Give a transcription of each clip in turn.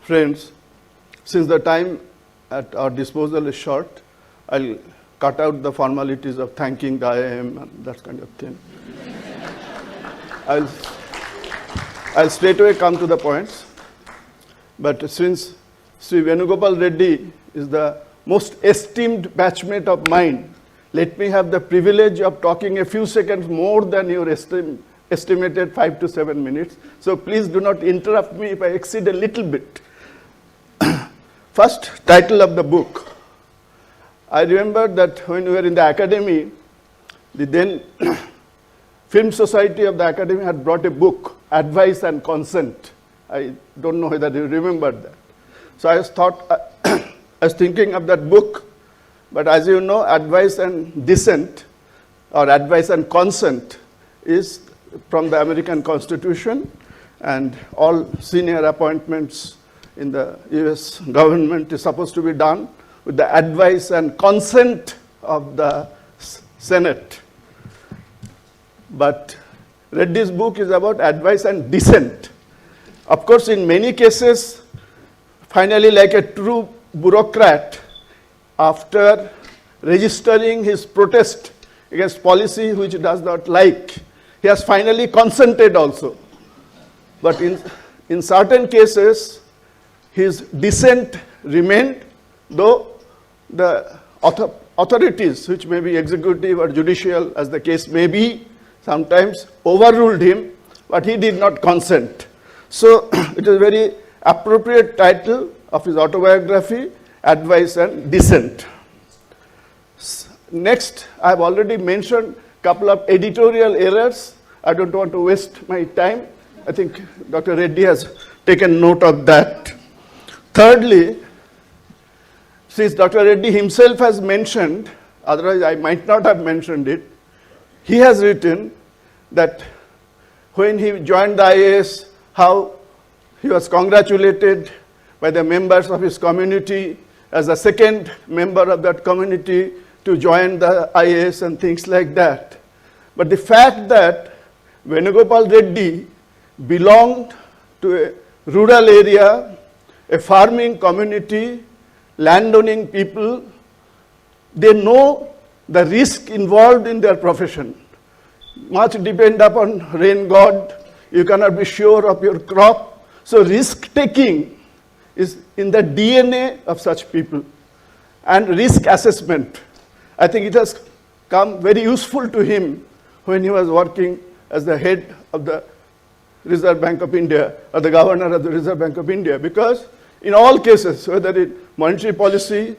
Friends, since the time at our disposal is short, I'll cut out the formalities of thanking the IIM and that kind of thing. I'll straight away come to the points. But since Sri Venugopal Reddy is the most esteemed batchmate of mine, let me have the privilege of talking a few seconds more than your estimated 5 to 7 minutes. So please do not interrupt me if I exceed a little bit. First, title of the book. I remember that when we were in the academy, the then Film Society of the Academy had brought a book, Advice and Consent. I don't know whether you remember that. So I was thinking of that book, but as you know, Advice and Dissent, or Advice and Consent, is from the American Constitution, and all senior appointments in the US government is supposed to be done with the advice and consent of the Senate. But Reddy's book is about advice and dissent. Of course, in many cases, finally, like a true bureaucrat, after registering his protest against policy which he does not like, he has finally consented also. But in certain cases, his dissent remained, though the authorities, which may be executive or judicial, as the case may be, sometimes overruled him, but he did not consent. So it is a very appropriate title of his autobiography, Advice and Dissent. Next, I have already mentioned a couple of editorial errors. I don't want to waste my time. I think Dr. Reddy has taken note of that. Thirdly, since Dr. Reddy himself has mentioned, otherwise I might not have mentioned it, he has written that when he joined the IAS, how he was congratulated by the members of his community as a second member of that community to join the IAS and things like that. But the fact that Venugopal Reddy belonged to a rural area, a farming community, landowning people, they know the risk involved in their profession. Much depend upon rain god, you cannot be sure of your crop. So risk-taking is in the DNA of such people. And risk assessment, I think it has come very useful to him when he was working as the head of the Reserve Bank of India, or the governor of the Reserve Bank of India, because in all cases, whether in monetary policy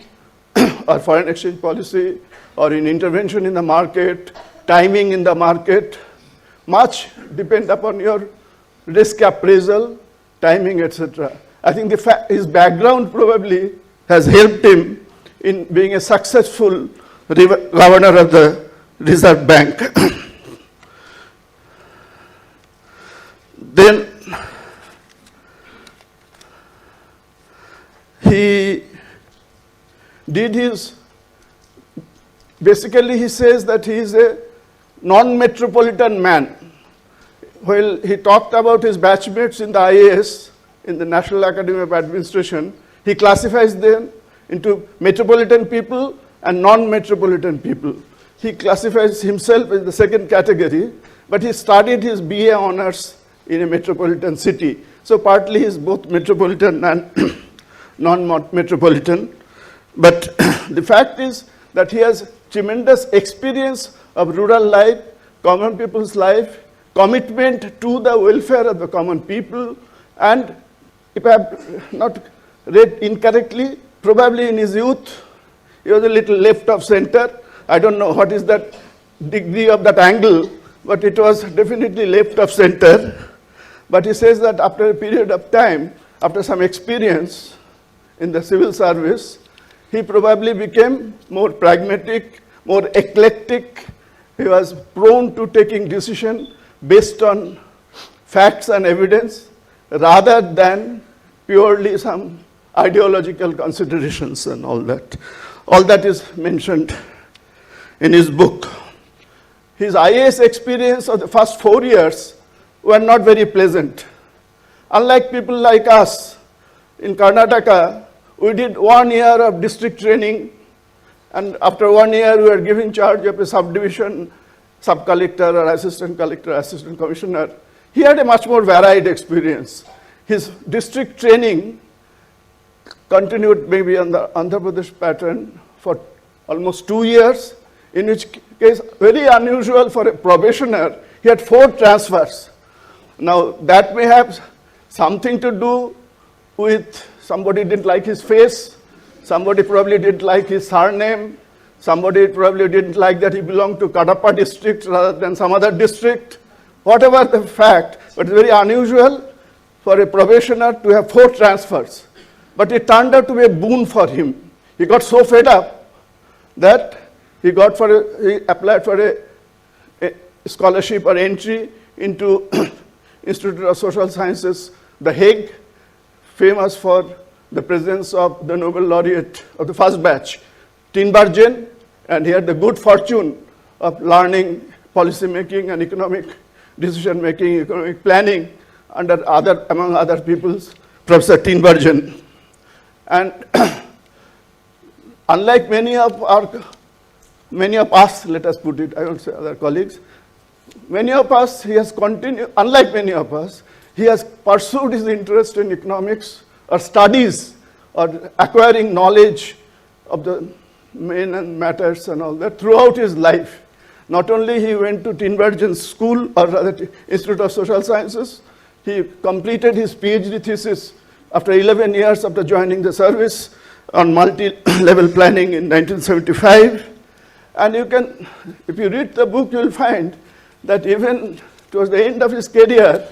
or foreign exchange policy or in intervention in the market, timing in the market, much depend upon your risk appraisal, timing, etc. I think his background probably has helped him in being a successful governor of the Reserve Bank. Then he did his, basically he says that he is a non-metropolitan man. Well, he talked about his batchmates in the IAS, in the National Academy of Administration. He classifies them into metropolitan people and non-metropolitan people. He classifies himself in the second category, but he studied his BA honors in a metropolitan city. So partly he is both metropolitan and non-metropolitan. But the fact is that he has tremendous experience of rural life, common people's life, commitment to the welfare of the common people, and if I have not read incorrectly, probably in his youth, he was a little left of center. I don't know what is that degree of that angle, but it was definitely left of center. But he says that after a period of time, after some experience in the civil service, he probably became more pragmatic, more eclectic. He was prone to taking decisions based on facts and evidence rather than purely some ideological considerations and all that. All that is mentioned in his book. His IAS experience of the first 4 years were not very pleasant. Unlike people like us, in Karnataka, we did 1 year of district training, and after 1 year, we were given charge of a subdivision, sub-collector or assistant collector, assistant commissioner. He had a much more varied experience. His district training continued maybe on the Andhra Pradesh pattern for almost 2 years, in which case, very unusual for a probationer, he had 4 transfers. Now, that may have something to do with somebody didn't like his face, somebody probably didn't like his surname, somebody probably didn't like that he belonged to Kadapa district rather than some other district. Whatever the fact, but it's very unusual for a probationer to have 4 transfers. But it turned out to be a boon for him. He got so fed up that he applied for a scholarship or entry into Institute of Social Sciences, The Hague, famous for the presence of the Nobel laureate of the first batch, Tinbergen, and he had the good fortune of learning policy making and economic decision making, economic planning among other peoples, Professor Tinbergen. And unlike many of us, let us put it, I won't say other colleagues, many of us, he has continued, unlike many of us, he has pursued his interest in economics or studies or acquiring knowledge of the men and matters and all that throughout his life. Not only he went to Tinbergen's school, or rather Institute of Social Sciences, he completed his PhD thesis after 11 years after joining the service on multi-level planning in 1975. And you can, if you read the book, you'll find that even towards the end of his career,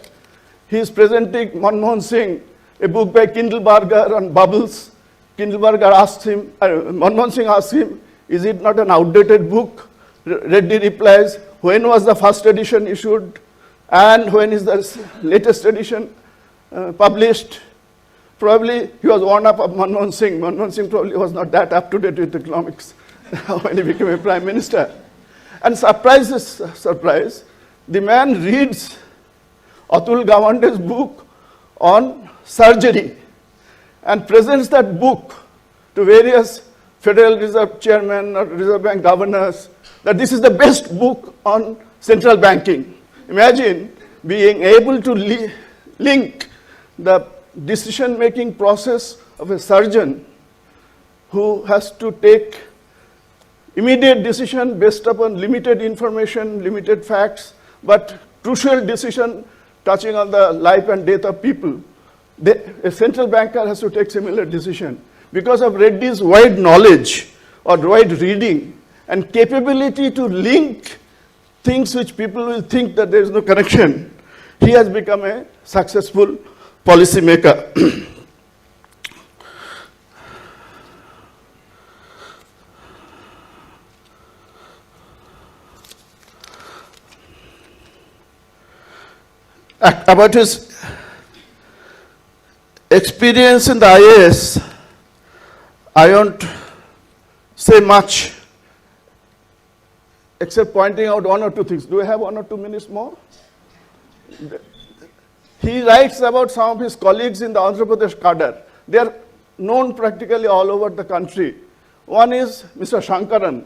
he is presenting Manmohan Singh a book by Kindleberger on bubbles. Kindleberger asked him, Manmohan Singh asked him, is it not an outdated book? Reddy replies, when was the first edition issued? And when is the latest edition published? Probably he was one up of Manmohan Singh. Manmohan Singh probably was not that up to date with economics when he became a prime minister. And surprise, the man reads Atul Gawande's book on surgery and presents that book to various Federal Reserve chairmen or Reserve Bank governors that this is the best book on central banking. Imagine being able to link the decision-making process of a surgeon who has to take immediate decision based upon limited information, limited facts, but crucial decision touching on the life and death of people. A central banker has to take similar decision. Because of Reddy's wide knowledge or wide reading and capability to link things which people will think that there is no connection, he has become a successful policy maker. About his experience in the IAS, I won't say much except pointing out 1 or 2 things. Do I have 1 or 2 minutes more? He writes about some of his colleagues in the Andhra Pradesh cadre. They are known practically all over the country. One is Mr. Shankaran.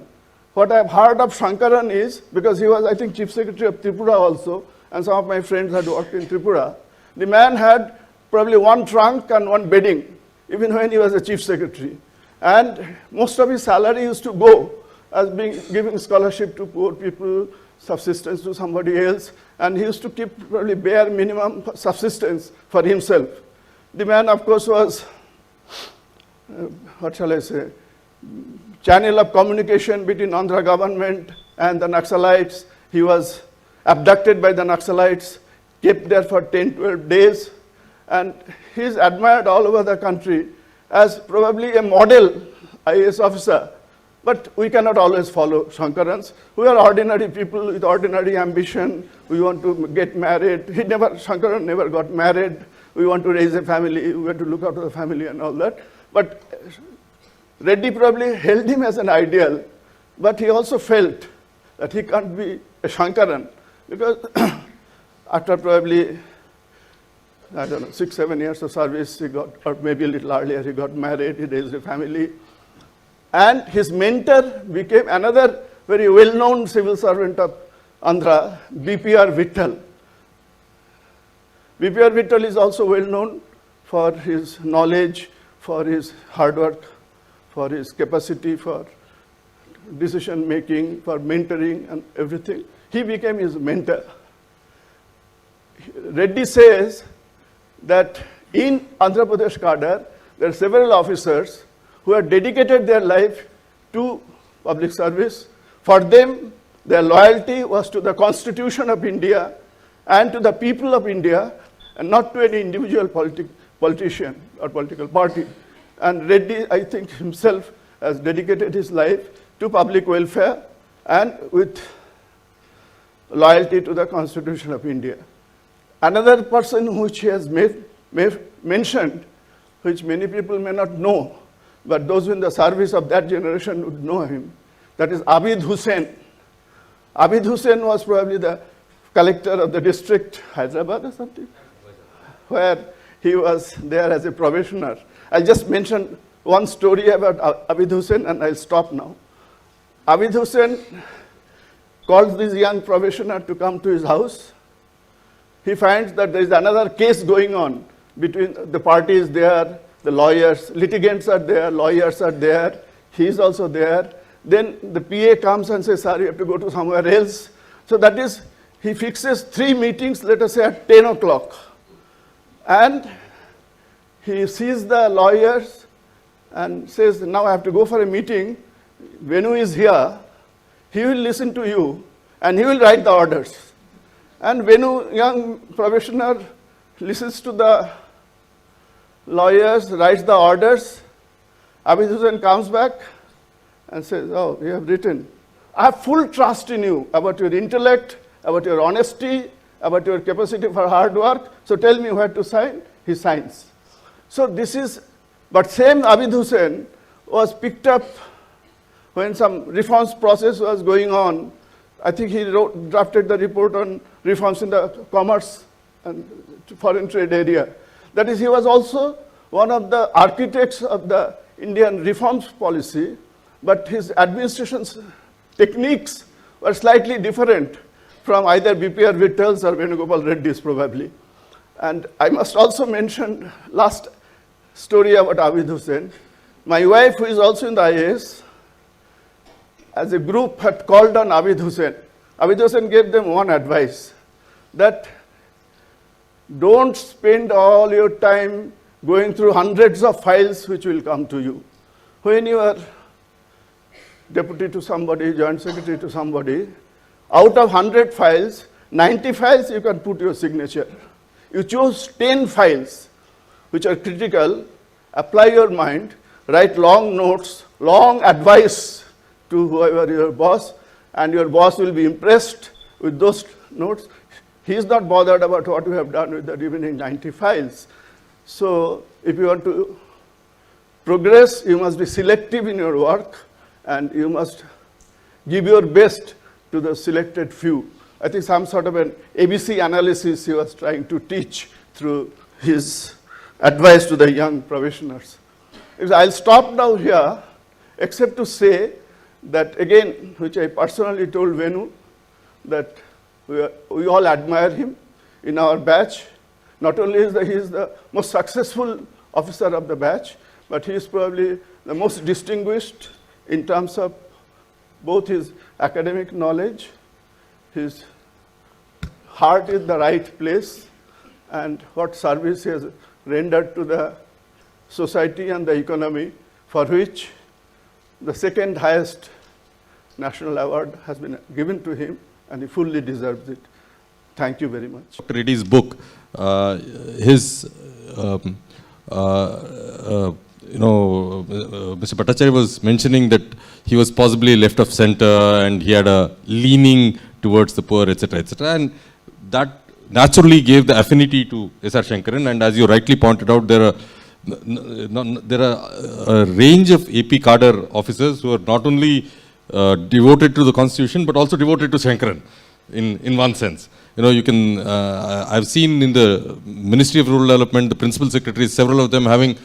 What I have heard of Shankaran is, because he was, I think, Chief Secretary of Tripura also, and some of my friends had worked in Tripura, the man had probably 1 trunk and 1 bedding, even when he was a Chief Secretary. And most of his salary used to go as being giving scholarship to poor people, subsistence to somebody else, and he used to keep probably bare minimum subsistence for himself. The man, of course, was, what shall I say, channel of communication between Andhra government and the Naxalites. He was abducted by the Naxalites, kept there for 10, 12 days, and he is admired all over the country as probably a model IAS officer. But we cannot always follow Shankarans. We are ordinary people with ordinary ambition. We want to get married. Shankaran never got married. We want to raise a family. We want to look after the family and all that. But Reddy probably held him as an ideal, but he also felt that he can't be a Shankaran, because after probably I don't know, 6, 7 years of service, he got, or maybe a little earlier, he got married, he raised a family. And his mentor became another very well-known civil servant of Andhra, BPR Vittal. BPR Vittal is also well-known for his knowledge, for his hard work, for his capacity for decision-making, for mentoring and everything. He became his mentor. Reddy says that in Andhra Pradesh cadre, there are several officers who have dedicated their life to public service. For them, their loyalty was to the Constitution of India and to the people of India, and not to any individual politician or political party. And Reddy, I think himself, has dedicated his life to public welfare and with loyalty to the Constitution of India. Another person which he has mentioned, which many people may not know, but those in the service of that generation would know him, that is Abid Hussain. Abid Hussain was probably the collector of the district, Hyderabad or something, where he was there as a probationer. I'll just mention one story about Abid Hussain and I'll stop now. Abid Hussain called this young probationer to come to his house. He finds that there is another case going on between the parties there, the lawyers, litigants are there, lawyers are there, he is also there. Then the PA comes and says, "Sir, you have to go to somewhere else." So that is, he fixes 3 meetings, let us say at 10 o'clock. And he sees the lawyers and says, "Now I have to go for a meeting. Venu is here. He will listen to you and he will write the orders." And Venu, young probationer, listens to the lawyers, writes the orders. Abid Hussain comes back and says, "Oh, you have written. I have full trust in you about your intellect, about your honesty, about your capacity for hard work. So tell me where to sign." He signs. So this is, but same Abid Hussain was picked up when some reforms process was going on. I think he drafted the report on reforms in the commerce and foreign trade area. That is, he was also one of the architects of the Indian reforms policy, but his administration's techniques were slightly different from either BPR Vittal's or Venugopal Reddy's probably. And I must also mention last story about Abid Hussain. My wife, who is also in the IAS, as a group had called on Abid Hussain. Abid Hussain gave them one advice, that don't spend all your time going through hundreds of files which will come to you. When you are deputy to somebody, joint secretary to somebody, out of 100 files, 90 files you can put your signature. You choose 10 files which are critical, apply your mind, write long notes, long advice to whoever your boss, and your boss will be impressed with those notes. He is not bothered about what you have done with the remaining 90 files. So if you want to progress, you must be selective in your work, and you must give your best to the selected few. I think some sort of an ABC analysis he was trying to teach through his advice to the young probationers. I'll stop now here, except to say that again, which I personally told Venu, that we all admire him in our batch. Not only is he is the most successful officer of the batch, but he is probably the most distinguished in terms of both his academic knowledge, his heart is the right place, and what service he has rendered to the society and the economy, for which the second highest national award has been given to him, and he fully deserves it. Thank you very much. Dr. Reddy's book, Mr. Bhattacharya was mentioning that he was possibly left of center and he had a leaning towards the poor, etc., etc. And that naturally gave the affinity to S.R. Shankaran. And as you rightly pointed out, there are a range of AP cadre officers who are not only devoted to the Constitution, but also devoted to Shankaran in one sense. you can, I've seen in the Ministry of Rural Development, the principal secretaries, several of them having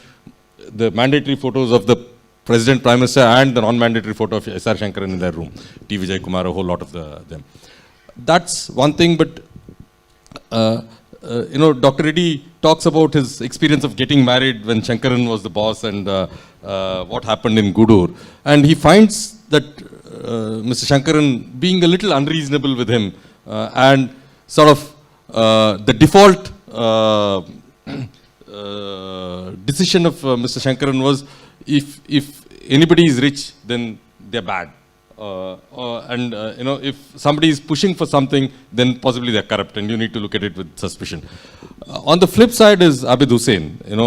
the mandatory photos of the President, Prime Minister, and the non-mandatory photo of S.R. Shankaran in their room. T. Vijay Kumar, a whole lot of them. That's one thing, but Dr. Reddy talks about his experience of getting married when Shankaran was the boss and what happened in Gudur. And he finds that Mr. Shankaran being a little unreasonable with him and sort of the default decision of Mr. Shankaran was if anybody is rich, then they're bad. If somebody is pushing for something, then possibly they're corrupt, and you need to look at it with suspicion. On the flip side is Abid Hussain. In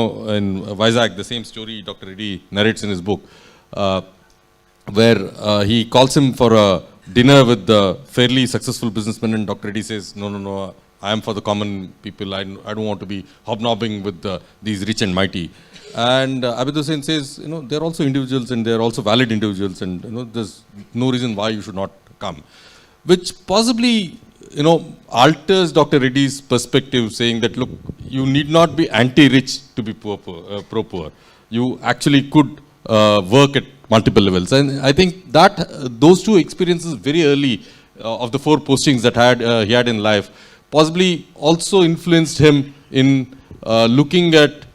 Vizag, the same story Dr. Reddy narrates in his book, where he calls him for a dinner with the fairly successful businessman, and Dr. Reddy says, no, I am for the common people. I don't want to be hobnobbing with these rich and mighty. And Abid Hussain says, they're also individuals and they're also valid individuals, and there's no reason why you should not come. Which possibly, alters Dr. Reddy's perspective, saying that, look, you need not be anti-rich to be pro-poor. You actually could work at multiple levels. And I think that those two experiences very early of the 4 postings that he had in life possibly also influenced him in looking at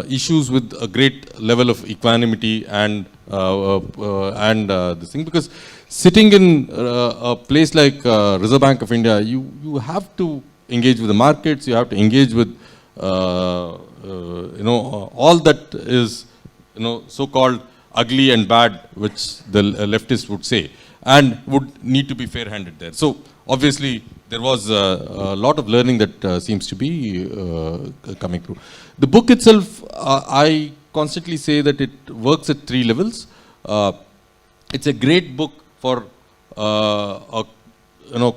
issues with a great level of equanimity and this thing, because sitting in a place like Reserve Bank of India, you have to engage with the markets, you have to engage with all that is so-called ugly and bad, which the leftists would say, and would need to be fair-handed there. So obviously there was a lot of learning that seems to be coming through. The book itself, I constantly say that it works at 3 levels. It's a great book for a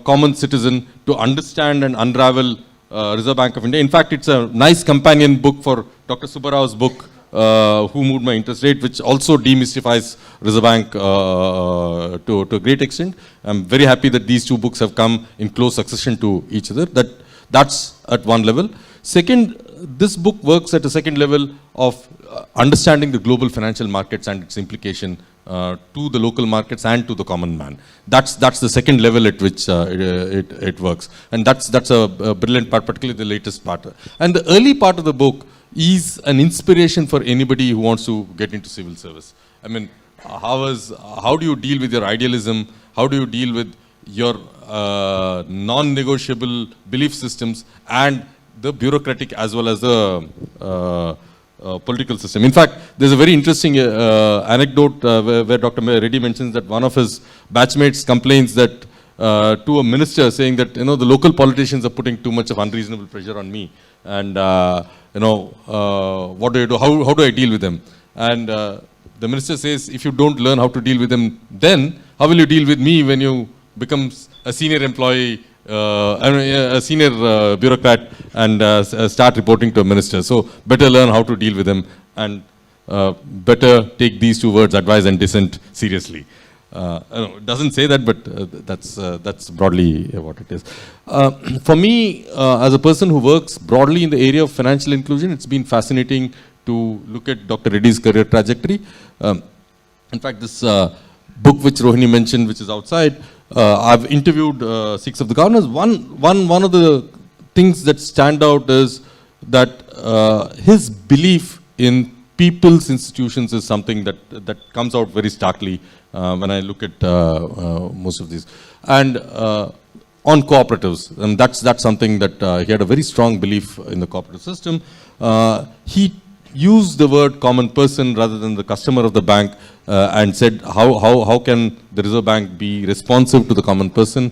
common citizen to understand and unravel Reserve Bank of India. In fact, it's a nice companion book for Dr. Subbarao's book, Who Moved My Interest Rate, which also demystifies Reserve Bank to a great extent. I'm very happy that these 2 books have come in close succession to each other. That's at one level. Second, this book works at a second level of understanding the global financial markets and its implication to the local markets and to the common man. That's the second level at which it works. And that's a brilliant part, particularly the latest part. And the early part of the book is an inspiration for anybody who wants to get into civil service. I mean, how do you deal with your idealism? How do you deal with your non-negotiable belief systems and the bureaucratic as well as the political system? In fact, there's a very interesting anecdote where Dr. Reddy mentions that one of his batchmates complains that to a minister, saying that the local politicians are putting too much of unreasonable pressure on me, and what do I do? How do I deal with them? And the minister says, if you don't learn how to deal with them, then how will you deal with me when you become a senior employee, a senior bureaucrat, and start reporting to a minister? So better learn how to deal with them, and better take these 2 words, advice and dissent, seriously. It doesn't say that, but that's broadly what it is. For me, as a person who works broadly in the area of financial inclusion, it's been fascinating to look at Dr. Reddy's career trajectory. In fact, this book which Rohini mentioned, which is outside, I've interviewed 6 of the governors. One of the things that stand out is that his belief in people's institutions is something that comes out very starkly when I look at most of these. And on cooperatives, and that's something that he had a very strong belief in the cooperative system. He used the word common person rather than the customer of the bank, and said how can the Reserve Bank be responsive to the common person.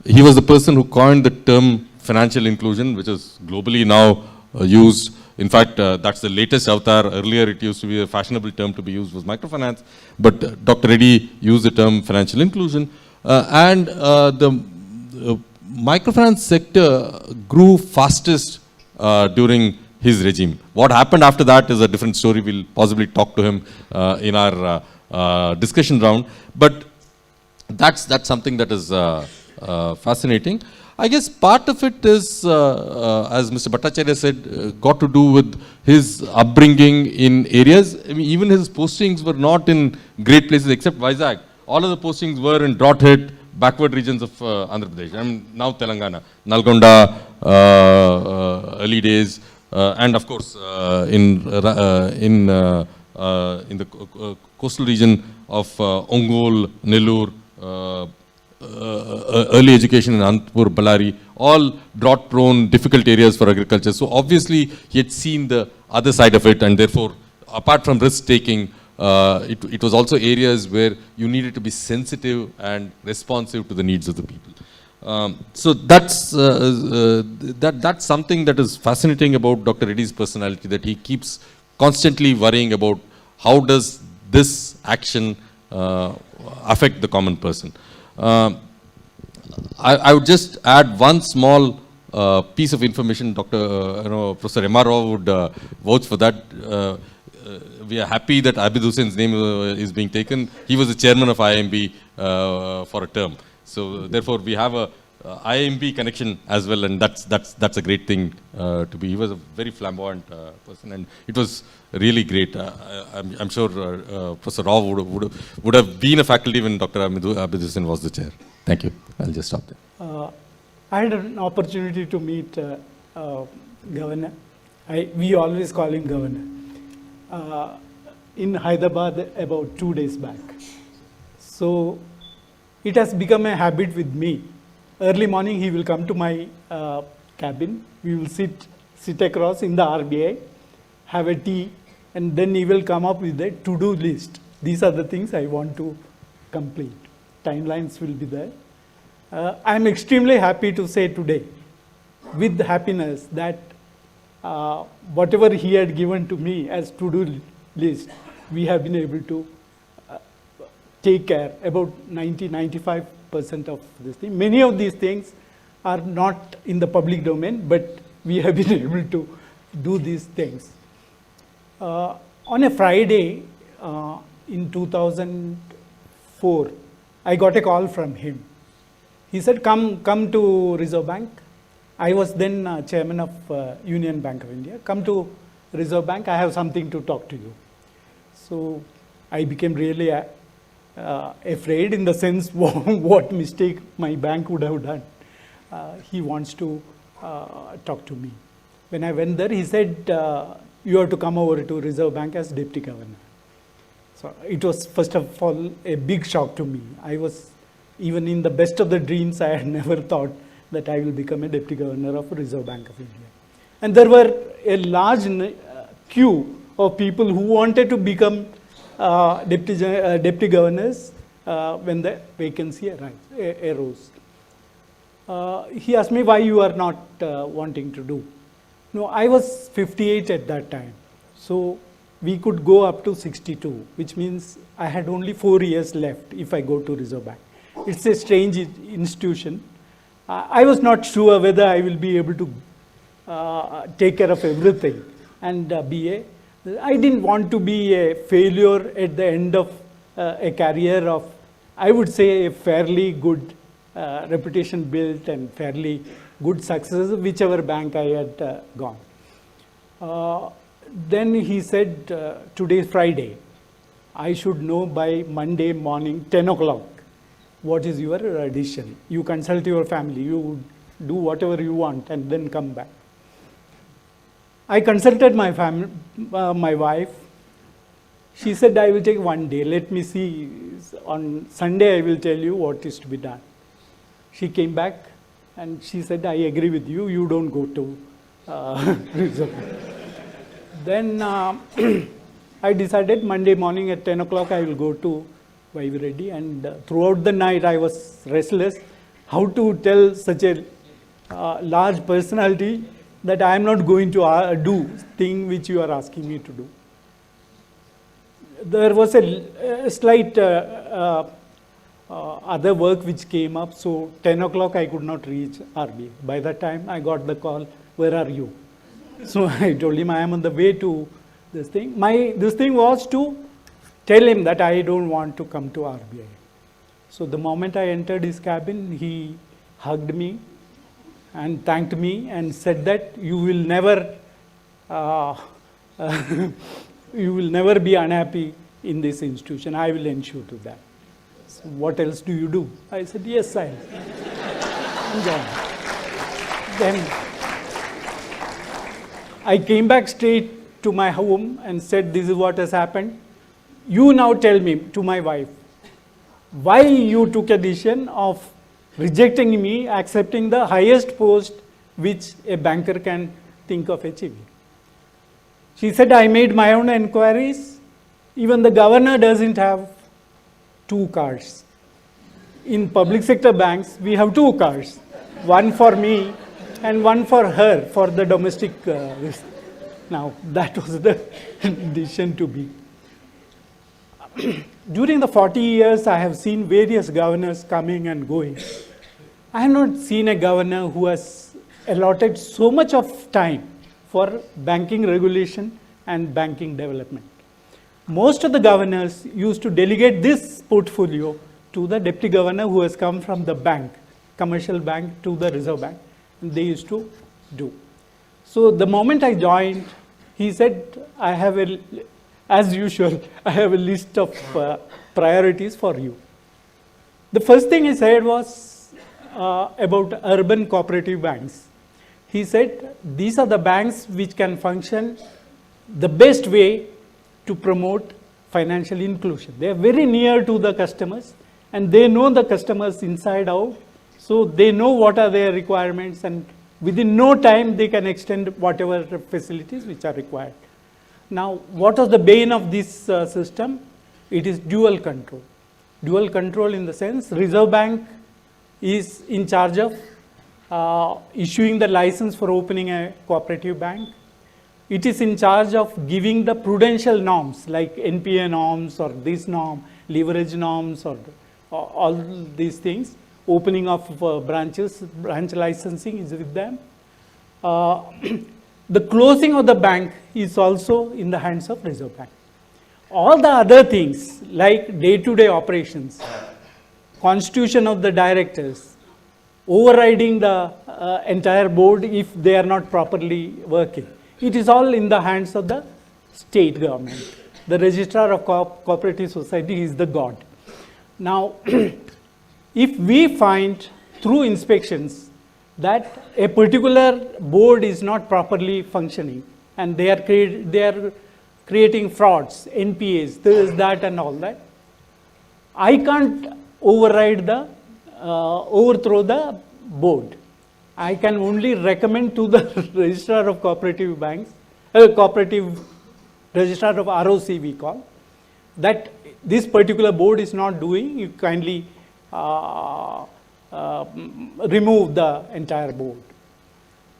He was the person who coined the term financial inclusion, which is globally now used. In fact, that's the latest avatar. Earlier, it used to be a fashionable term to be used was microfinance, but Dr. Reddy used the term financial inclusion. And the microfinance sector grew fastest during his regime. What happened after that is a different story. We'll possibly talk to him in our discussion round. But that's something that is fascinating. I guess part of it is, as Mr. Bhattacharya said, got to do with his upbringing in areas. I mean, even his postings were not in great places except Vizag. All of the postings were in drought-hit, backward regions of Andhra Pradesh. I mean, now Telangana, Nalgonda, early days, and of course in the coastal region of Ongole, Nellore, early education in Anantapur, Ballari, all drought-prone, difficult areas for agriculture. So obviously he had seen the other side of it, and therefore, apart from risk-taking, it was also areas where you needed to be sensitive and responsive to the needs of the people. So that's something that is fascinating about Dr. Reddy's personality, that he keeps constantly worrying about how does this action affect the common person. I would just add one small piece of information. Professor M.R. Rao would vouch for that. We are happy that Abid Hussein's name is being taken. He was the chairman of IIMB for a term. So therefore, we have a IIMB connection as well, and that's a great thing to be. He was a very flamboyant person, and it was really great. I'm sure Professor Rao would have been a faculty when Dr. Abid Hussain was the chair. Thank you. I'll just stop there. I had an opportunity to meet Governor. We always call him Governor. In Hyderabad about 2 days back. So it has become a habit with me. Early morning he will come to my cabin. We will sit across in the RBI, have a tea, and then he will come up with a to-do list. These are the things I want to complete. Timelines will be there. I am extremely happy to say today, with happiness, that whatever he had given to me as to-do list, we have been able to take care about 90-95% of this thing. Many of these things are not in the public domain, but we have been able to do these things. On a Friday in 2004, I got a call from him. He said, come to Reserve Bank. I was then chairman of Union Bank of India. Come to Reserve Bank, I have something to talk to you. So I became really afraid, in the sense what mistake my bank would have done. He wants to talk to me. When I went there, he said, you have to come over to Reserve Bank as Deputy Governor. So it was, first of all, a big shock to me. I was, even in the best of the dreams, I had never thought that I will become a Deputy Governor of Reserve Bank of India. And there were a large queue of people who wanted to become deputy governors when the vacancy arose. He asked me why you are not wanting to do. No, I was 58 at that time. So we could go up to 62, which means I had only 4 years left if I go to Reserve Bank. It's a strange institution. I was not sure whether I will be able to take care of everything and I didn't want to be a failure at the end of a career of, I would say, a fairly good reputation built and fairly good success, whichever bank I had gone. Then he said, today is Friday. I should know by Monday morning, 10 o'clock, what is your decision. You consult your family, you do whatever you want, and then come back. I consulted my family, my wife. She said, I will take 1 day. Let me see. On Sunday, I will tell you what is to be done. She came back and she said, I agree with you. You don't go to Reserve. Then I decided Monday morning at 10 o'clock, I will go to Vaivi Reddy. And throughout the night, I was restless. How to tell such a large personality that I am not going to do thing which you are asking me to do. There was a slight other work which came up, so 10 o'clock I could not reach RBI. By that time I got the call, where are you? So I told him I am on the way to this thing. This thing was to tell him that I don't want to come to RBI. So the moment I entered his cabin, he hugged me and thanked me and said that you will never uh, you will never be unhappy in this institution. I will ensure to that. So what else do you do? I said, yes, I will. Then I came back straight to my home and said, this is what has happened. You now tell me, to my wife, why you took a decision of rejecting me, accepting the highest post which a banker can think of achieving. She said, I made my own inquiries. Even the governor doesn't have 2 cars. In public sector banks, we have 2 cars, one for me and one for her for the domestic. Now, that was the decision to be. During the 40 years, I have seen various governors coming and going. I have not seen a governor who has allotted so much of time for banking regulation and banking development. Most of the governors used to delegate this portfolio to the deputy governor who has come from the bank, commercial bank to the Reserve Bank, and they used to do. So the moment I joined, he said, I have as usual, I have a list of priorities for you. The first thing he said was about urban cooperative banks. He said, these are the banks which can function the best way to promote financial inclusion. They are very near to the customers and they know the customers inside out. So they know what are their requirements and within no time they can extend whatever facilities which are required. Now, what was the bane of this system? It is dual control. Dual control in the sense Reserve Bank is in charge of issuing the license for opening a cooperative bank. It is in charge of giving the prudential norms like NPA norms or this norm, leverage norms or all these things. Opening of branches, branch licensing is with them. The closing of the bank is also in the hands of Reserve Bank. All the other things like day-to-day operations, constitution of the directors, overriding the entire board if they are not properly working. It is all in the hands of the state government. The registrar of cooperative society is the god. Now, if we find through inspections that a particular board is not properly functioning and they are creating frauds, NPAs, this, that and all that, I can't overthrow the board. I can only recommend to the registrar of cooperative banks, cooperative registrar of ROC we call, that this particular board is not doing, you kindly remove the entire board.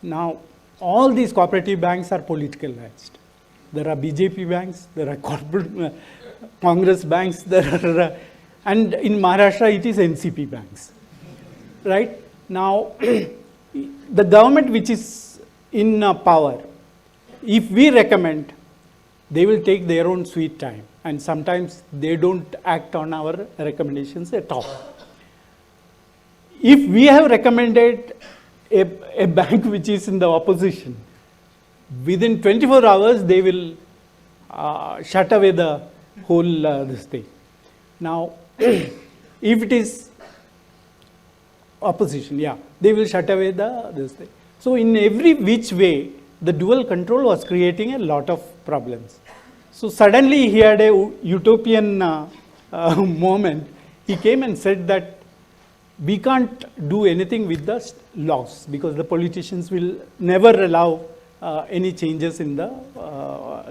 Now, all these cooperative banks are politicalized. There are BJP banks, there are corporate Congress banks, there are, and in Maharashtra it is NCP banks, right? Now, the government which is in power, if we recommend, they will take their own sweet time and sometimes they don't act on our recommendations at all. If we have recommended a bank which is in the opposition, within 24 hours they will shut away the whole this thing. Now, if it is opposition, yeah, they will shut away this thing. So in every which way, the dual control was creating a lot of problems. So suddenly he had a utopian moment. He came and said that we can't do anything with the laws because the politicians will never allow any changes in the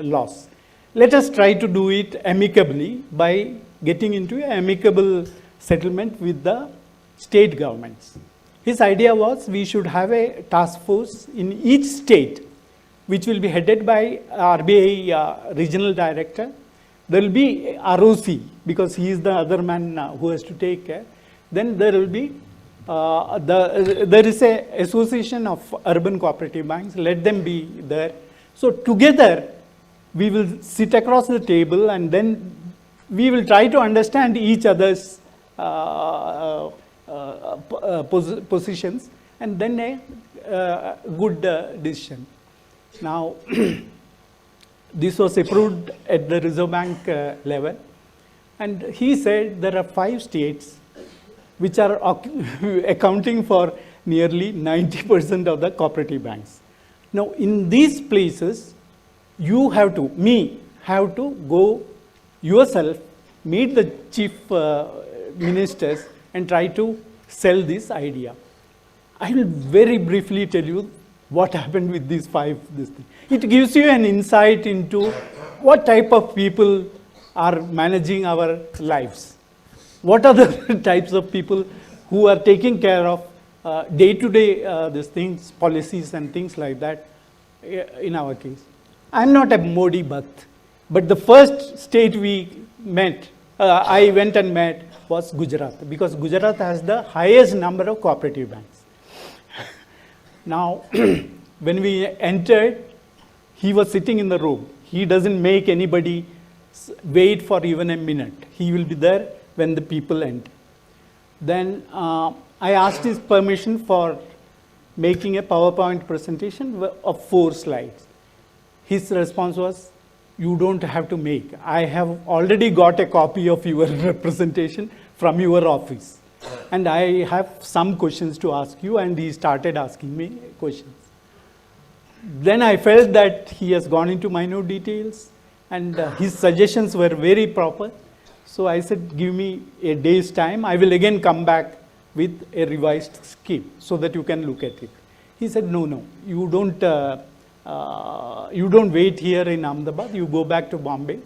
laws. Let us try to do it amicably by getting into an amicable settlement with the state governments. His idea was we should have a task force in each state which will be headed by RBI regional director. There will be ROC because he is the other man who has to take care. Then there will be, there is a association of urban cooperative banks, let them be there. So together we will sit across the table and then we will try to understand each other's positions, and then a good decision. Now, this was approved at the Reserve Bank level, and he said there are 5 states which are accounting for nearly 90% of the cooperative banks. Now, in these places, you have to go yourself, meet the chief ministers and try to sell this idea. I will very briefly tell you what happened with these 5 this thing. It gives you an insight into what type of people are managing our lives. What are the types of people who are taking care of day-to-day these things, policies and things like that in our case. I'm not a Modi Bhatt, but the first state we met, I went and met was Gujarat, because Gujarat has the highest number of cooperative banks. Now, when we entered, he was sitting in the room. He doesn't make anybody wait for even a minute. He will be there when the people enter. Then I asked his permission for making a PowerPoint presentation of 4 slides. His response was, you don't have to make. I have already got a copy of your presentation from your office. And I have some questions to ask you, and he started asking me questions. Then I felt that he has gone into minute details, and his suggestions were very proper. So I said, give me a day's time. I will again come back with a revised scheme so that you can look at it. He said, no, you don't wait here in Ahmedabad. You go back to Bombay.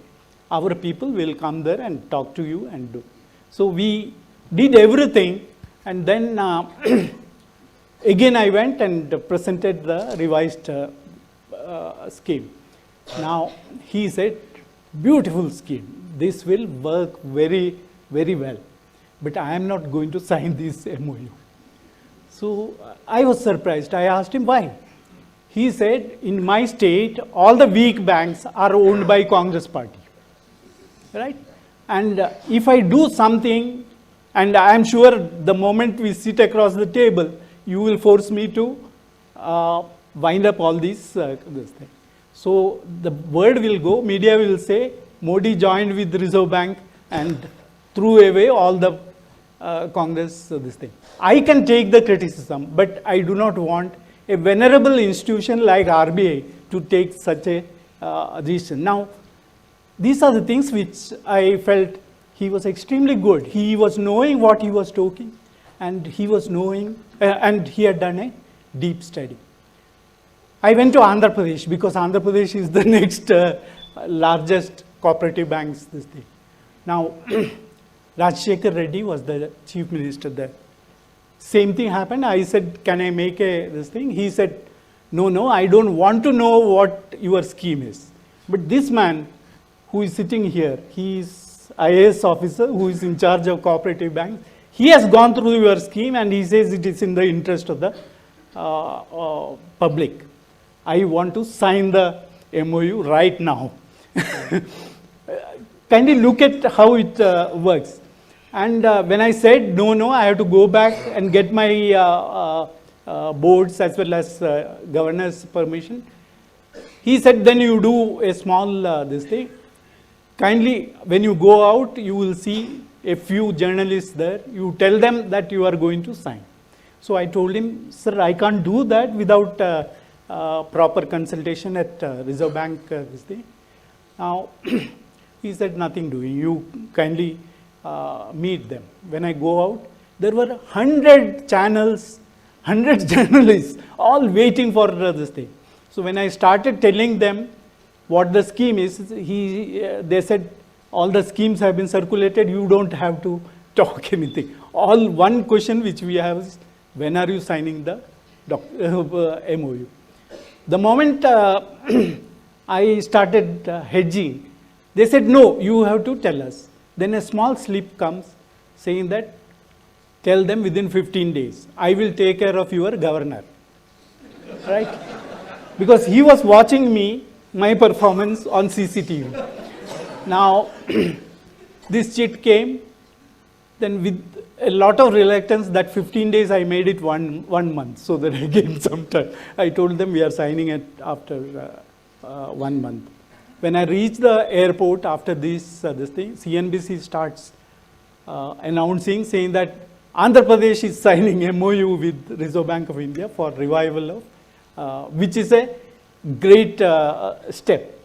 Our people will come there and talk to you and do. So we did everything, and then again I went and presented the revised scheme. Now he said, beautiful scheme. This will work very, very well. But I am not going to sign this MOU. So I was surprised. I asked him why. He said, in my state, all the weak banks are owned by Congress party. Right? And if I do something, and I am sure the moment we sit across the table, you will force me to wind up all this thing. So the word will go, media will say, Modi joined with the Reserve Bank and threw away all the Congress this thing. I can take the criticism, but I do not want a venerable institution like RBI to take such a decision. Now, these are the things which I felt he was extremely good. He was knowing what he was talking, and he was knowing, and he had done a deep study. I went to Andhra Pradesh because Andhra Pradesh is the next largest cooperative banks this thing. Now, Rajshekhar Reddy was the chief minister there. Same thing happened. I said, can I make this thing? He said, no, I don't want to know what your scheme is. But this man who is sitting here, he is IAS officer who is in charge of cooperative banks. He has gone through your scheme and he says it is in the interest of the public. I want to sign the MOU right now. Kindly look at how it works. And when I said, no, I have to go back and get my boards as well as governor's permission, he said, then you do a small this thing. Kindly, when you go out, you will see a few journalists there. You tell them that you are going to sign. So I told him, sir, I can't do that without proper consultation at Reserve Bank this thing. Now, he said, nothing doing. You kindly meet them. When I go out, there were 100 channels, 100 journalists, all waiting for this thing. So when I started telling them what the scheme is, they said, all the schemes have been circulated, you don't have to talk anything. All one question which we have is, when are you signing the MOU? The moment I started hedging, they said, no, you have to tell us. Then a small slip comes saying that, tell them within 15 days, I will take care of your governor. Right? Because he was watching me, my performance on CCTV. Now, this chit came. Then with a lot of reluctance, that 15 days I made it one month, so that I gained some time. I told them we are signing it after 1 month. When I reached the airport after this thing, CNBC starts announcing, saying that Andhra Pradesh is signing MOU with Reserve Bank of India for revival of, which is a great step.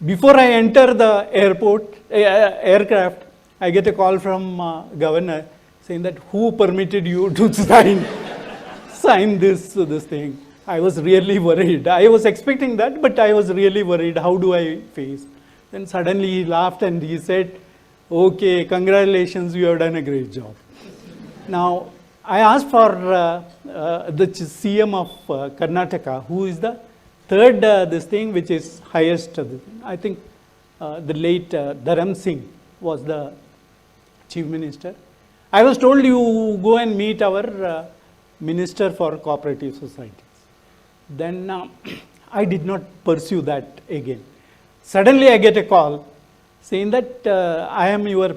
Before I enter the aircraft, I get a call from governor saying that who permitted you to sign this thing. I was really worried. I was expecting that, but I was really worried. How do I face? Then suddenly he laughed and he said, okay, congratulations, you have done a great job. Now, I asked for the CM of Karnataka, who is the third this thing, which is highest. I think the late Dharam Singh was the chief minister. I was told you go and meet our minister for cooperative societies. Then I did not pursue that again. Suddenly I get a call saying that I am your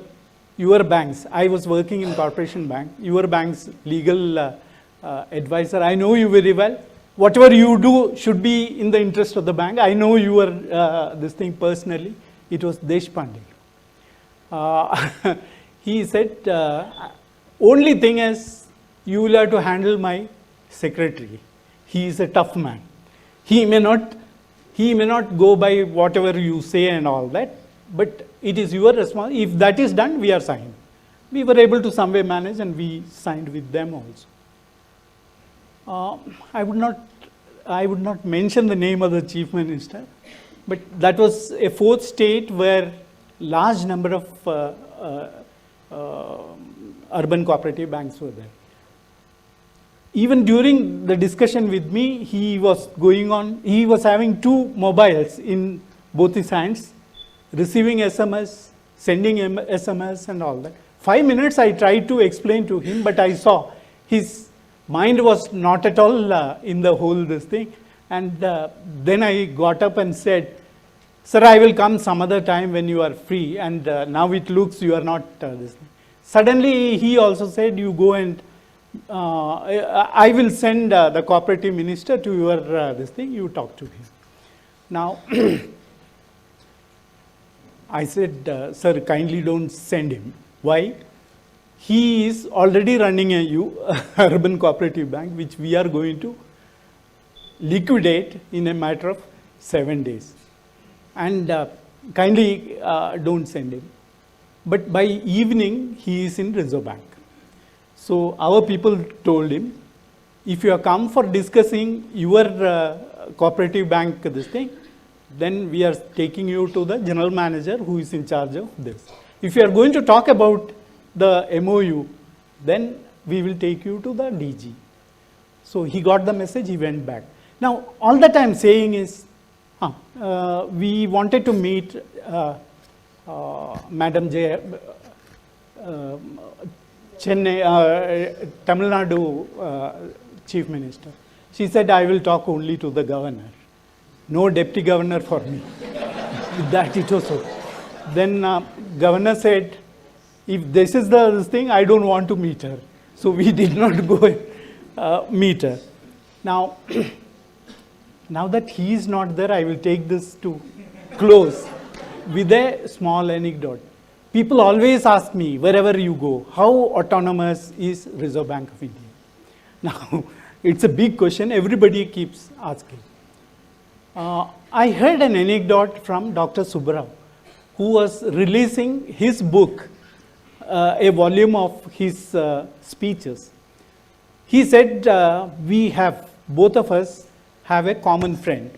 bank's. I was working in corporation bank. Your bank's legal advisor. I know you very well. Whatever you do should be in the interest of the bank. I know you are this thing personally. It was Deshpande. He said, only thing is you will have to handle my secretary. He is a tough man. He may not go by whatever you say and all that, but it is your responsibility. If that is done, we are signed. We were able to some way manage and we signed with them also. I would not mention the name of the chief minister, but that was a fourth state where large number of urban cooperative banks were there. Even during the discussion with me, he was having two mobiles in both his hands, receiving SMS, sending SMS and all that. 5 minutes I tried to explain to him, but I saw his mind was not at all in the whole this thing. And then I got up and said, sir, I will come some other time when you are free, and now it looks you are not this thing. Suddenly he also said, you go and I will send the cooperative minister to your this thing, you talk to him. Now, I said, sir, kindly don't send him. Why? He is already running a urban cooperative bank, which we are going to liquidate in a matter of 7 days. And kindly don't send him. But by evening, he is in Reserve Bank. So our people told him, if you have come for discussing your cooperative bank this thing, then we are taking you to the general manager who is in charge of this. If you are going to talk about the MOU, then we will take you to the DG. So he got the message, he went back. Now, all that I am saying is, we wanted to meet Madam Chennai, Tamil Nadu Chief Minister. She said, I will talk only to the governor. No deputy governor for me. With that it was so. Then governor said, if this is this thing, I don't want to meet her. So we did not go and meet her. Now, now that he is not there, I will take this to close with a small anecdote. People always ask me, wherever you go, how autonomous is Reserve Bank of India? Now, it's a big question. Everybody keeps asking. I heard an anecdote from Dr. Subbarao, who was releasing his book, a volume of his speeches. He said, both of us have a common friend.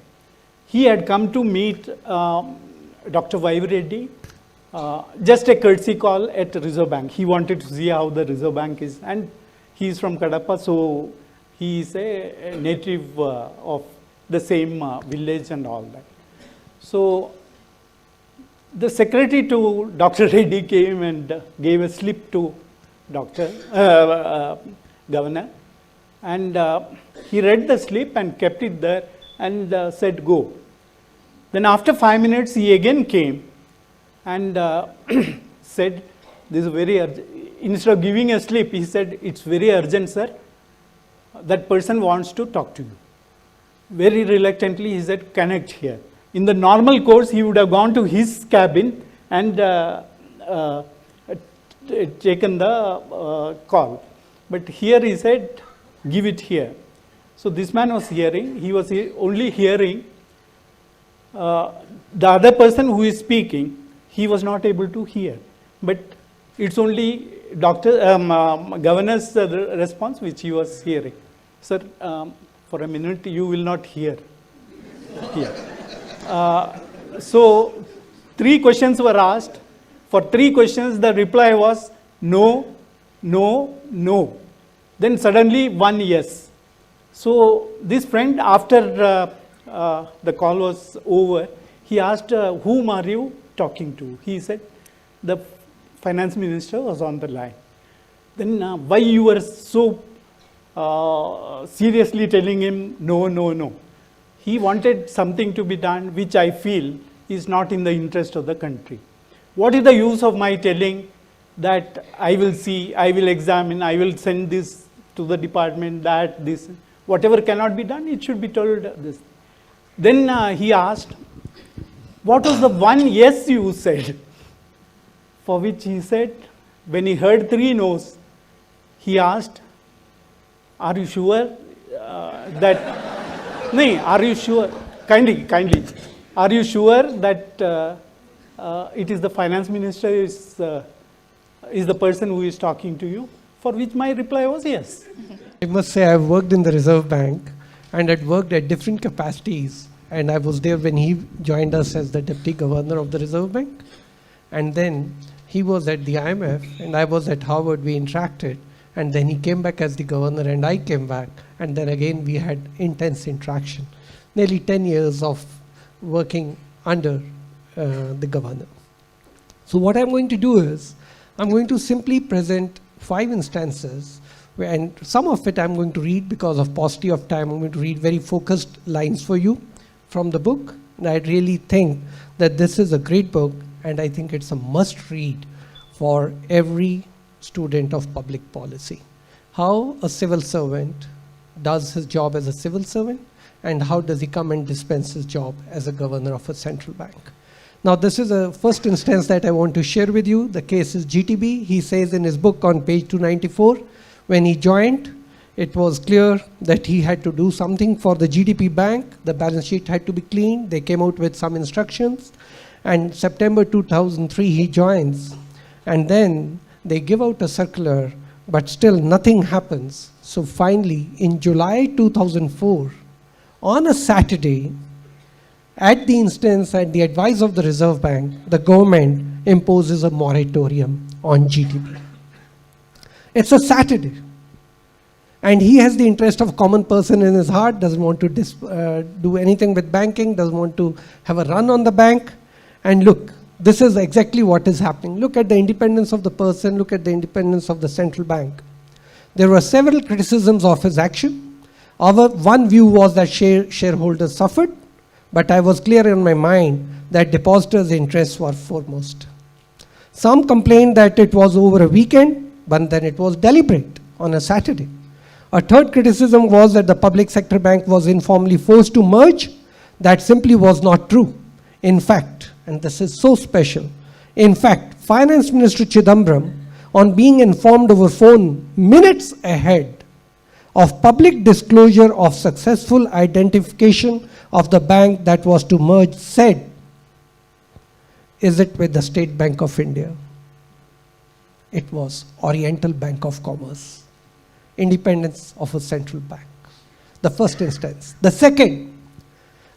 He had come to meet Dr. Vaiv Reddy, just a courtesy call at Reserve Bank. He wanted to see how the Reserve Bank is, and he is from Kadapa, so he is a native of the same village and all that. So the secretary to Dr. Reddy came and gave a slip to Governor, and he read the slip and kept it there and said, go. Then after 5 minutes, he again came and said this is very urgent. Instead of giving a slip, he said, it's very urgent, sir. That person wants to talk to you. Very reluctantly, he said, connect here. In the normal course, he would have gone to his cabin and taken the call. But here he said, give it here. So this man was hearing, he was only hearing the other person who is speaking, he was not able to hear. But it's only governor's response which he was hearing. Sir, for a minute you will not hear here. So 3 questions were asked. For 3 questions the reply was no, no, no. Then suddenly 1 yes. So this friend, after the call was over, he asked, whom are you talking to? He said, the finance minister was on the line. Then why you were so seriously telling him no, no, no? He wanted something to be done which I feel is not in the interest of the country. What is the use of my telling that I will see, I will examine, I will send this to the department, that, this, whatever cannot be done, it should be told this. Then he asked, what was the one yes you said? For which he said, when he heard 3 no's, he asked, are you sure that, no, are you sure, kindly, are you sure that it is the finance minister is the person who is talking to you? For which my reply was yes. I must say I've worked in the Reserve Bank and had worked at different capacities, and I was there when he joined us as the Deputy Governor of the Reserve Bank, and then he was at the IMF and I was at Harvard. We interacted, and then he came back as the Governor and I came back, and then again we had intense interaction. Nearly 10 years of working under the Governor. So what I'm going to do is, I'm going to simply present 5 instances, and some of it I'm going to read because of paucity of time. I'm going to read very focused lines for you from the book. And I really think that this is a great book, and I think it's a must read for every student of public policy. How a civil servant does his job as a civil servant, and how does he come and dispense his job as a governor of a central bank. Now, this is a first instance that I want to share with you. The case is GTB. He says in his book on page 294, when he joined, it was clear that he had to do something for the GDP bank. The balance sheet had to be cleaned. They came out with some instructions. And September 2003, he joins. And then they give out a circular, but still nothing happens. So finally, in July 2004, on a Saturday, at the instance, at the advice of the Reserve Bank, the government imposes a moratorium on GDP. It's a Saturday. And he has the interest of common person in his heart, doesn't want to do anything with banking, doesn't want to have a run on the bank. And look, this is exactly what is happening. Look at the independence of the person, look at the independence of the central bank. There were several criticisms of his action. Our one view was that shareholders suffered, but I was clear in my mind that depositors' interests were foremost. Some complained that it was over a weekend, but then it was deliberate on a Saturday. A third criticism was that the public sector bank was informally forced to merge. That simply was not true. In fact, and this is so special, in fact, Finance Minister Chidambaram, on being informed over phone minutes ahead of public disclosure of successful identification of the bank that was to merge, said, is it with the State Bank of India? It was Oriental Bank of Commerce. Independence of a central bank. The first instance. The second,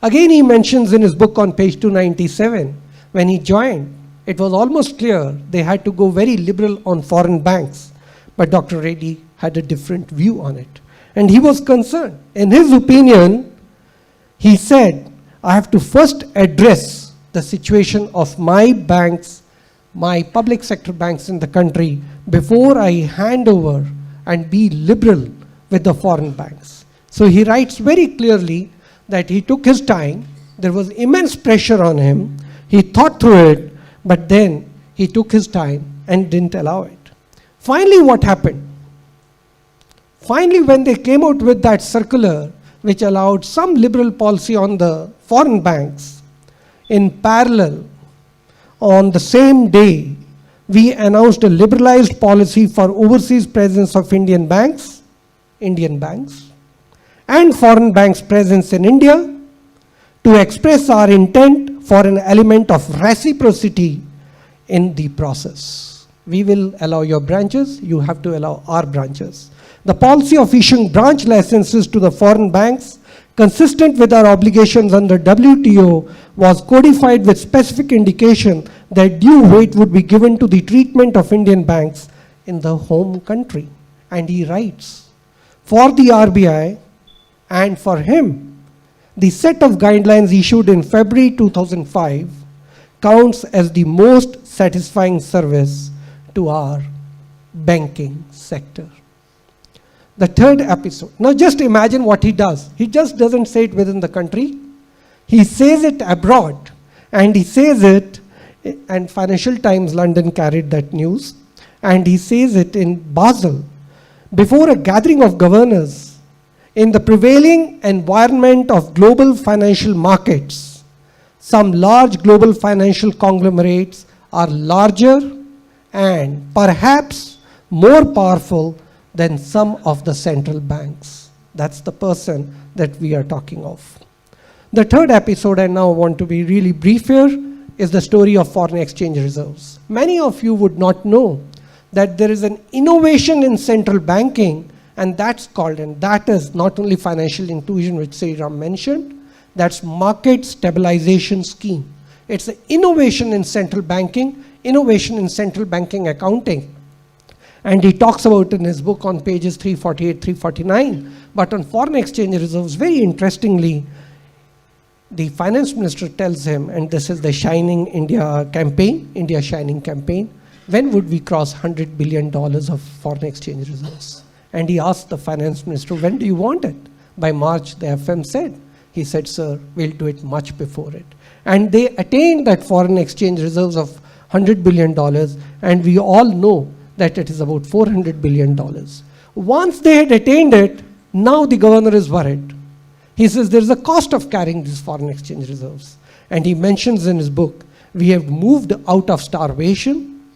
again he mentions in his book on page 297, when he joined, it was almost clear they had to go very liberal on foreign banks, but Dr. Reddy had a different view on it. And he was concerned. In his opinion, he said, I have to first address the situation of my banks, my public sector banks in the country, before I hand over and be liberal with the foreign banks. So he writes very clearly that he took his time. There was immense pressure on him. He thought through it, but then he took his time and didn't allow it. Finally, what happened? Finally, when they came out with that circular, which allowed some liberal policy on the foreign banks, in parallel, on the same day, we announced a liberalized policy for overseas presence of Indian banks, and foreign banks' presence in India to express our intent for an element of reciprocity in the process. We will allow your branches, you have to allow our branches. The policy of issuing branch licenses to the foreign banks, consistent with our obligations under WTO, was codified with specific indication that due weight would be given to the treatment of Indian banks in the home country. And he writes, for the RBI and for him, the set of guidelines issued in February 2005 counts as the most satisfying service to our banking sector. The third episode. Now just imagine what he does. He just doesn't say it within the country. He says it abroad. And he says it, and Financial Times London carried that news, and he says it in Basel, before a gathering of governors in the prevailing environment of global financial markets. Some large global financial conglomerates are larger and perhaps more powerful than some of the central banks. That's the person that we are talking of. The third episode, I now want to be really brief here, is the story of foreign exchange reserves. Many of you would not know that there is an innovation in central banking, and that's called, and that is not only financial inclusion, which Sriram mentioned, that's market stabilization scheme. It's an innovation in central banking, innovation in central banking accounting. And he talks about in his book on pages 348, 349. But on foreign exchange reserves, very interestingly, the finance minister tells him, and this is the Shining India campaign, India Shining campaign, when would we cross $100 billion of foreign exchange reserves? And he asked the finance minister, when do you want it? By March, the FM said. He said, sir, we'll do it much before it. And they attained that foreign exchange reserves of $100 billion, and we all know that it is about $400 billion. Once they had attained it, now the governor is worried. He says there's a cost of carrying these foreign exchange reserves. And he mentions in his book, we have moved out of starvation.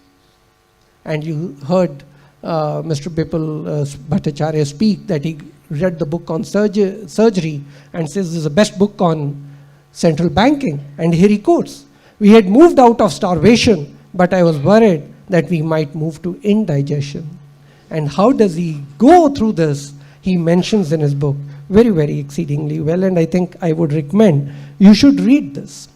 And you heard Mr. Bipul Bhattacharya speak that he read the book on surgery and says this is the best book on central banking. And here he quotes, we had moved out of starvation, but I was worried that we might move to indigestion. And how does he go through this? He mentions in his book very, very exceedingly well, and I think I would recommend you should read this.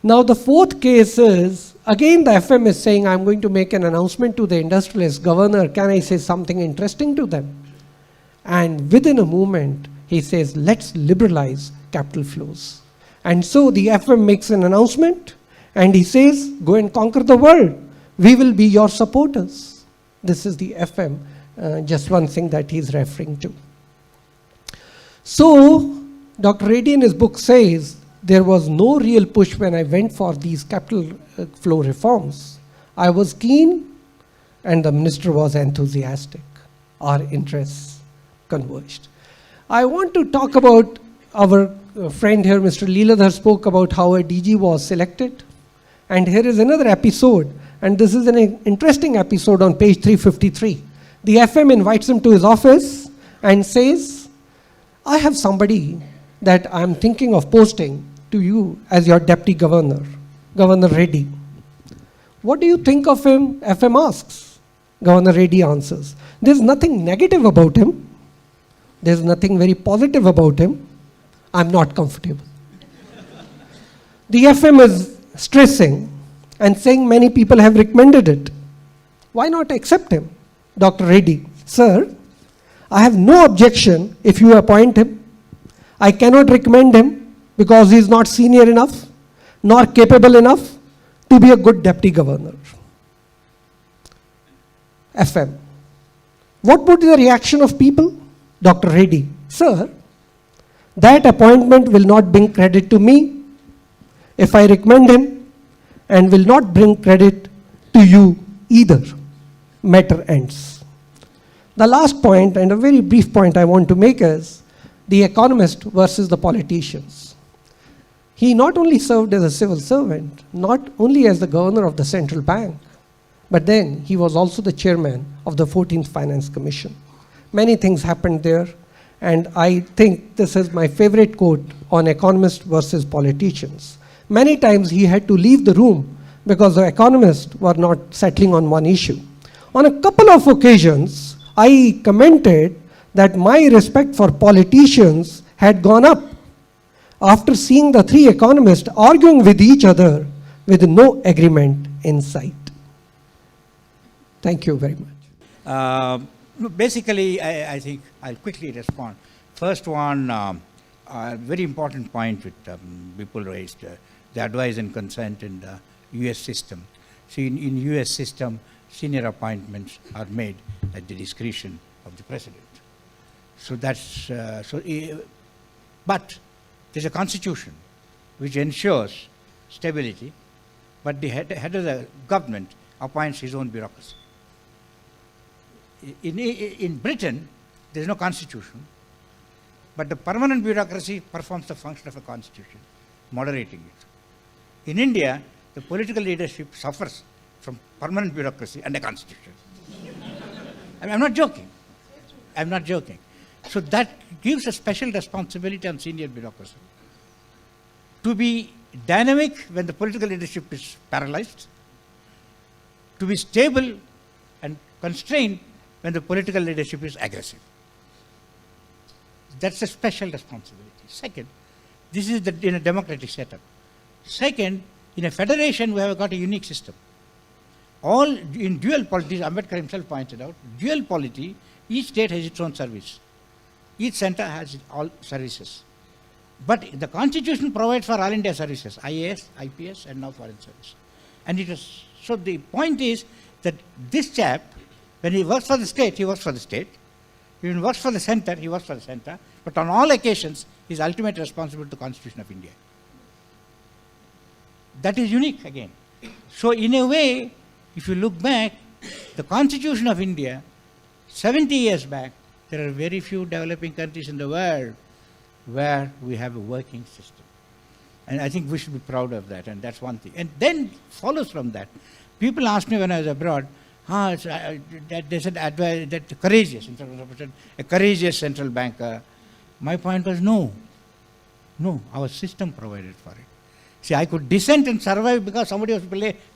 Now the fourth case is, again the FM is saying, I'm going to make an announcement to the industrialists, governor, can I say something interesting to them? And within a moment, he says, let's liberalize capital flows. And so the FM makes an announcement, and he says, go and conquer the world. We will be your supporters. This is the FM, just one thing that he's referring to. So, Dr. Reddy in his book says, there was no real push when I went for these capital flow reforms. I was keen, and the minister was enthusiastic. Our interests converged. I want to talk about our friend here, Mr. Leeladhar, spoke about how a DG was selected. And here is another episode. And this is an interesting episode on page 353. The FM invites him to his office and says, I have somebody that I'm thinking of posting to you as your deputy governor, Governor Reddy. What do you think of him? FM asks. Governor Reddy answers, there's nothing negative about him. There's nothing very positive about him. I'm not comfortable. The FM is stressing and saying many people have recommended it. Why not accept him? Dr. Reddy, sir, I have no objection if you appoint him. I cannot recommend him because he is not senior enough nor capable enough to be a good deputy governor. FM. What would be the reaction of people? Dr. Reddy, sir, that appointment will not bring credit to me if I recommend him, and will not bring credit to you either matter ends. The last point, and a very brief point I want to make, is the economist versus the politicians. He not only served as a civil servant, not only as the governor of the central bank, but then he was also the chairman of the 14th Finance Commission. Many things happened there, and I think this is my favorite quote on economists versus politicians. Many times he had to leave the room because the economists were not settling on one issue. On a couple of occasions, I commented that my respect for politicians had gone up after seeing the three economists arguing with each other with no agreement in sight. Thank you very much. Basically, I think I'll quickly respond. First one, a very important point which people raised, the advice and consent in the US system. See, in US system, senior appointments are made at the discretion of the president. So that's, but there's a constitution which ensures stability, but the head of the government appoints his own bureaucracy. In Britain, there's no constitution, but the permanent bureaucracy performs the function of a constitution, moderating it. In India, the political leadership suffers from permanent bureaucracy and a constitution. I'm not joking. I'm not joking. So that gives a special responsibility on senior bureaucracy to be dynamic when the political leadership is paralyzed, to be stable and constrained when the political leadership is aggressive. That's a special responsibility. Second, this is in a democratic setup. Second, in a federation, we have got a unique system. All in dual polity, Ambedkar himself pointed out, dual polity, each state has its own service. Each center has all services. But the constitution provides for all India services, IAS, IPS, and now foreign service. And it is, so the point is that this chap, when he works for the state, he works for the state. When he works for the center, he works for the center. But on all occasions, he is ultimately responsible to the Constitution of India. That is unique again. So in a way, if you look back, the Constitution of India, 70 years back, there are very few developing countries in the world where we have a working system. And I think we should be proud of that, and that's one thing. And then follows from that. People asked me when I was abroad, that they said that courageous, a courageous central banker. My point was no, our system provided for it. See, I could dissent and survive because somebody was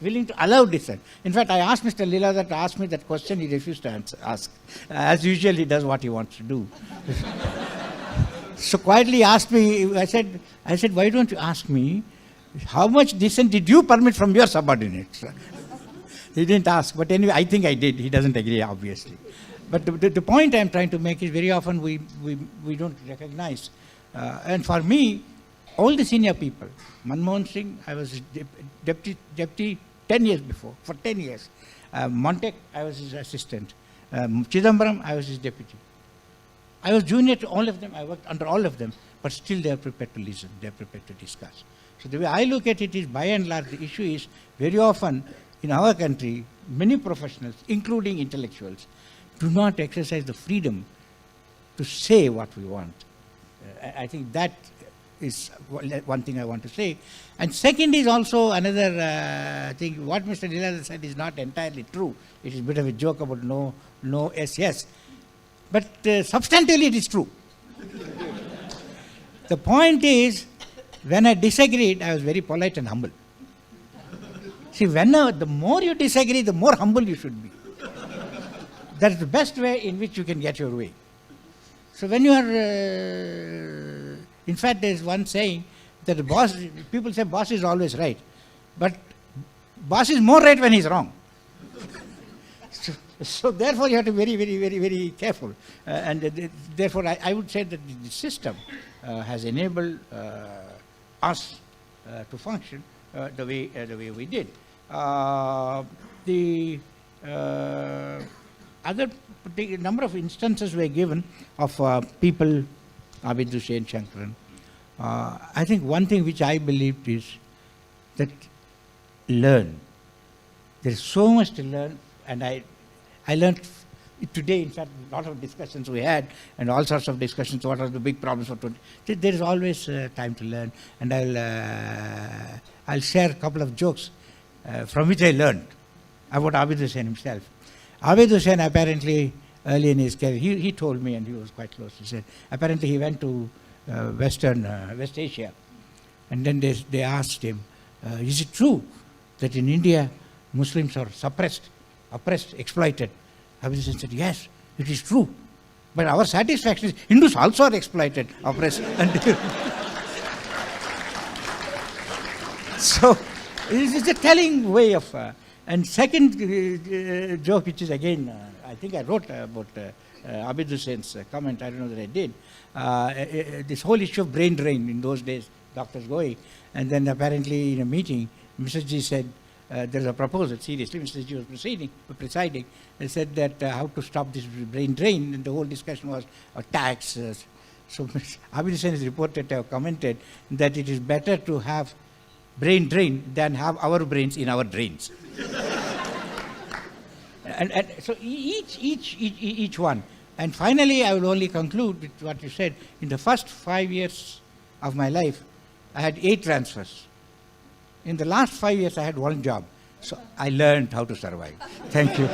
willing to allow dissent. In fact, I asked Mr. Leela to ask me that question, he refused to ask. As usual, he does what he wants to do. So quietly he asked me, I said, why don't you ask me, how much dissent did you permit from your subordinates? He didn't ask, but anyway, I think I did. He doesn't agree, obviously. But the point I'm trying to make is very often we don't recognize. And for me, all the senior people, Manmohan Singh, I was deputy 10 years before, for 10 years. Montek, I was his assistant. Chidambaram, I was his deputy. I was junior to all of them, I worked under all of them, but still they are prepared to listen, they are prepared to discuss. So the way I look at it is, by and large, the issue is very often in our country, many professionals, including intellectuals, do not exercise the freedom to say what we want. I think that is one thing I want to say. And second is also another thing, what Mr. Leela said is not entirely true. It is a bit of a joke about no, yes. But substantially it is true. The point is, when I disagreed, I was very polite and humble. See, the more you disagree, the more humble you should be. That's the best way in which you can get your way. So when you are, in fact, there is one saying that the boss, people say boss is always right, but boss is more right when he's wrong. So therefore you have to be very careful. And therefore I would say that the system has enabled us to function the way we did. The other number of instances were given of people, Abid Hussain, Shankaran. I think one thing which I believed is that learn. There is so much to learn, and I learned today, in fact, a lot of discussions we had, and all sorts of discussions, what are the big problems for 20. There is always time to learn, and I'll share a couple of jokes from which I learned about Abid Hussain himself. Abid Hussain apparently, early in his career, he told me, and he was quite close, he said, apparently he went to West Asia, and then they asked him, is it true that in India Muslims are suppressed, oppressed, exploited? Abid Hussain said, yes, it is true. But our satisfaction is Hindus also are exploited, oppressed. So it's a telling way of... and second joke, which is again, I think I wrote about Abid Hussain's comment, I don't know that I did. This whole issue of brain drain in those days, doctors going, and then apparently in a meeting, Mr. G said, there's a proposal, seriously, Mr. G was presiding, and said that how to stop this brain drain, and the whole discussion was tax. So Abid Hussain is reported to have commented that it is better to have brain drain than have our brains in our drains. and so each one. And finally, I will only conclude with what you said. In the first 5 years of my life, I had 8 transfers. In the last 5 years, I had 1 job. So I learned how to survive. Thank you.